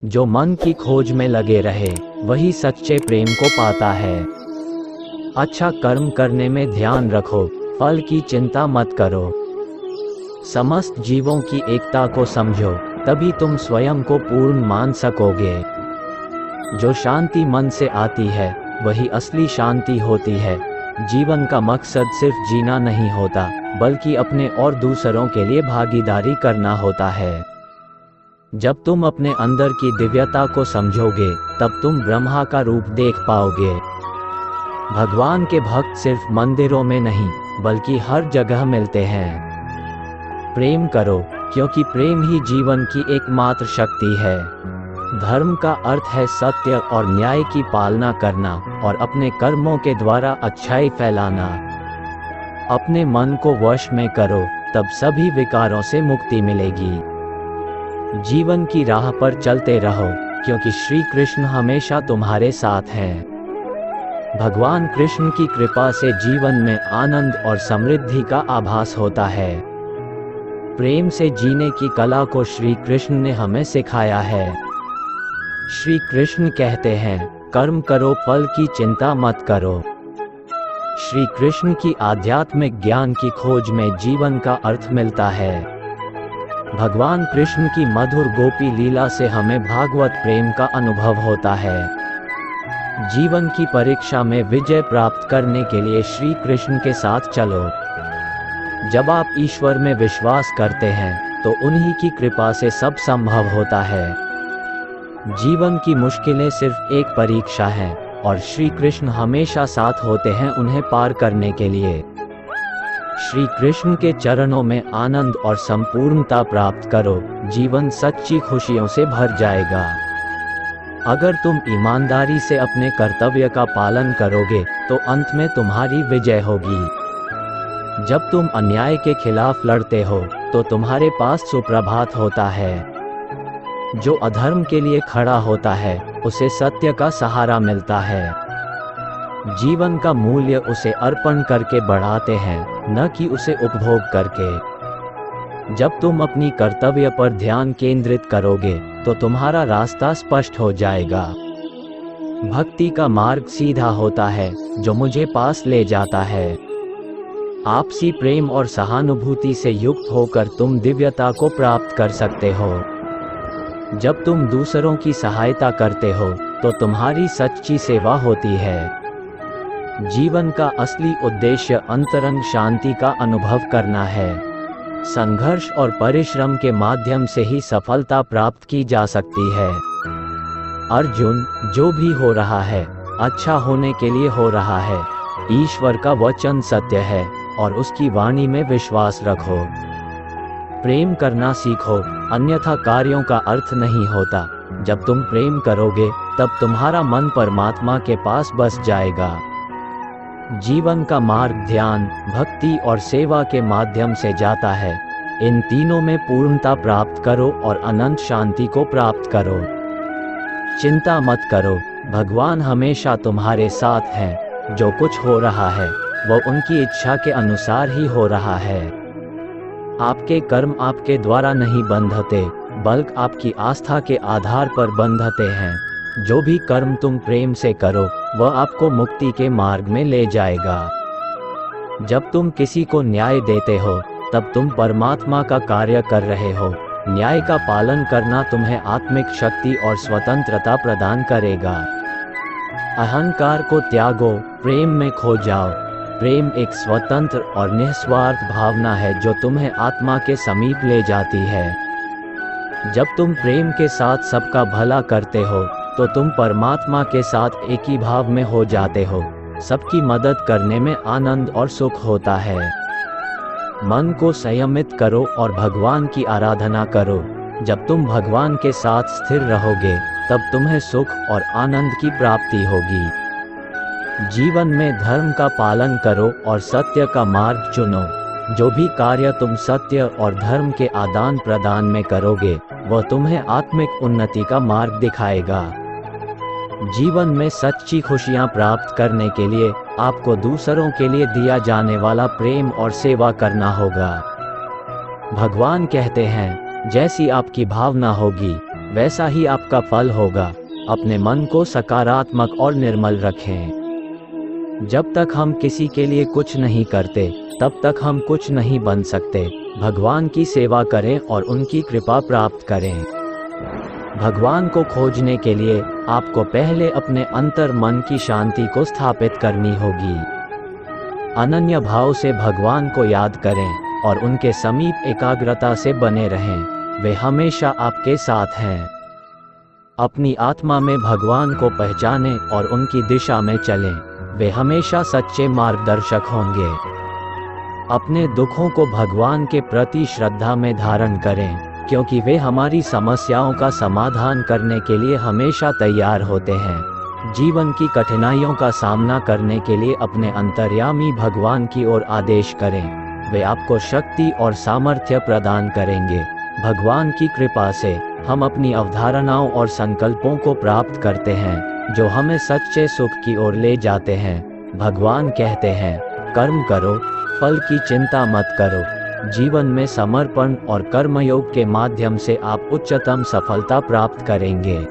जो मन की खोज में लगे रहे वही सच्चे प्रेम को पाता है। अच्छा कर्म करने में ध्यान रखो, फल की चिंता मत करो। समस्त जीवों की एकता को समझो, तभी तुम स्वयं को पूर्ण मान सकोगे। जो शांति मन से आती है वही असली शांति होती है। जीवन का मकसद सिर्फ जीना नहीं होता, बल्कि अपने और दूसरों के लिए भागीदारी करना होता है। जब तुम अपने अंदर की दिव्यता को समझोगे, तब तुम ब्रह्मा का रूप देख पाओगे। भगवान के भक्त सिर्फ मंदिरों में नहीं, बल्कि हर जगह मिलते हैं। प्रेम करो, क्योंकि प्रेम ही जीवन की एकमात्र शक्ति है। धर्म का अर्थ है सत्य और न्याय की पालना करना और अपने कर्मों के द्वारा अच्छाई फैलाना। अपने मन को वश में करो, तब सभी विकारों से मुक्ति मिलेगी। जीवन की राह पर चलते रहो, क्योंकि श्री कृष्ण हमेशा तुम्हारे साथ हैं। भगवान कृष्ण की कृपा से जीवन में आनंद और समृद्धि का आभास होता है। प्रेम से जीने की कला को श्री कृष्ण ने हमें सिखाया है। श्री कृष्ण कहते हैं, कर्म करो, फल की चिंता मत करो। श्री कृष्ण की आध्यात्मिक ज्ञान की खोज में जीवन का अर्थ मिलता है। भगवान कृष्ण की मधुर गोपी लीला से हमें भागवत प्रेम का अनुभव होता है। जीवन की परीक्षा में विजय प्राप्त करने के लिए श्री कृष्ण के साथ चलो। जब आप ईश्वर में विश्वास करते हैं, तो उन्हीं की कृपा से सब संभव होता है। जीवन की मुश्किलें सिर्फ एक परीक्षा है, और श्री कृष्ण हमेशा साथ होते हैं उन्हें पार करने के लिए। श्री कृष्ण के चरणों में आनंद और संपूर्णता प्राप्त करो, जीवन सच्ची खुशियों से भर जाएगा। अगर तुम ईमानदारी से अपने कर्तव्य का पालन करोगे, तो अंत में तुम्हारी विजय होगी। जब तुम अन्याय के खिलाफ लड़ते हो, तो तुम्हारे पास सुप्रभात होता है। जो अधर्म के लिए खड़ा होता है, उसे सत्य का सहारा मिलता है। जीवन का मूल्य उसे अर्पण करके बढ़ाते हैं, न कि उसे उपभोग करके। जब तुम अपनी कर्तव्य पर ध्यान केंद्रित करोगे, तो तुम्हारा रास्ता स्पष्ट हो जाएगा। भक्ति का मार्ग सीधा होता है, जो मुझे पास ले जाता है। आपसी प्रेम और सहानुभूति से युक्त होकर तुम दिव्यता को प्राप्त कर सकते हो। जब तुम दूसरों की सहायता करते हो, तो तुम्हारी सच्ची सेवा होती है। जीवन का असली उद्देश्य अंतरंग शांति का अनुभव करना है। संघर्ष और परिश्रम के माध्यम से ही सफलता प्राप्त की जा सकती है। अर्जुन, जो भी हो रहा है, अच्छा होने के लिए हो रहा है। ईश्वर का वचन सत्य है, और उसकी वाणी में विश्वास रखो। प्रेम करना सीखो, अन्यथा कार्यों का अर्थ नहीं होता। जब तुम प्रेम करोगे, तब तुम्हारा मन परमात्मा के पास बस जाएगा। जीवन का मार्ग ध्यान, भक्ति और सेवा के माध्यम से जाता है। इन तीनों में पूर्णता प्राप्त करो और अनंत शांति को प्राप्त करो। चिंता मत करो, भगवान हमेशा तुम्हारे साथ हैं। जो कुछ हो रहा है, वह उनकी इच्छा के अनुसार ही हो रहा है। आपके कर्म आपके द्वारा नहीं बंधते, बल्कि आपकी आस्था के आधार पर बंधते हैं। जो भी कर्म तुम प्रेम से करो, वह आपको मुक्ति के मार्ग में ले जाएगा। जब तुम किसी को न्याय देते हो, तब तुम परमात्मा का कार्य कर रहे हो। न्याय का पालन करना तुम्हें आत्मिक शक्ति और स्वतंत्रता प्रदान करेगा। अहंकार को त्यागो, प्रेम में खो जाओ। प्रेम एक स्वतंत्र और निस्वार्थ भावना है, जो तुम्हें आत्मा के समीप ले जाती है। जब तुम प्रेम के साथ सबका भला करते हो, तो तुम परमात्मा के साथ एक ही भाव में हो जाते हो। सबकी मदद करने में आनंद और सुख होता है। मन को संयमित करो और भगवान की आराधना करो। जब तुम भगवान के साथ स्थिर रहोगे, तब तुम्हें सुख और आनंद की प्राप्ति होगी। जीवन में धर्म का पालन करो और सत्य का मार्ग चुनो। जो भी कार्य तुम सत्य और धर्म के आदान प्रदान में करोगे, वह तुम्हें आत्मिक उन्नति का मार्ग दिखाएगा। जीवन में सच्ची खुशियां प्राप्त करने के लिए आपको दूसरों के लिए दिया जाने वाला प्रेम और सेवा करना होगा। भगवान कहते हैं, जैसी आपकी भावना होगी, वैसा ही आपका फल होगा। अपने मन को सकारात्मक और निर्मल रखें। जब तक हम किसी के लिए कुछ नहीं करते, तब तक हम कुछ नहीं बन सकते। भगवान की सेवा करें और उनकी कृपा प्राप्त करें। भगवान को खोजने के लिए आपको पहले अपने अंतर मन की शांति को स्थापित करनी होगी। अनन्य भाव से भगवान को याद करें और उनके समीप एकाग्रता से बने रहें। वे हमेशा आपके साथ हैं। अपनी आत्मा में भगवान को पहचानें और उनकी दिशा में चलें। वे हमेशा सच्चे मार्गदर्शक होंगे। अपने दुखों को भगवान के प्रति श्रद्धा में धारण करें, क्योंकि वे हमारी समस्याओं का समाधान करने के लिए हमेशा तैयार होते हैं। जीवन की कठिनाइयों का सामना करने के लिए अपने अंतर्यामी भगवान की ओर आदेश करें। वे आपको शक्ति और सामर्थ्य प्रदान करेंगे। भगवान की कृपा से हम अपनी अवधारणाओं और संकल्पों को प्राप्त करते हैं, जो हमें सच्चे सुख की ओर ले जाते हैं। भगवान कहते हैं, कर्म करो, फल की चिंता मत करो। जीवन में समर्पण और कर्मयोग के माध्यम से आप उच्चतम सफलता प्राप्त करेंगे।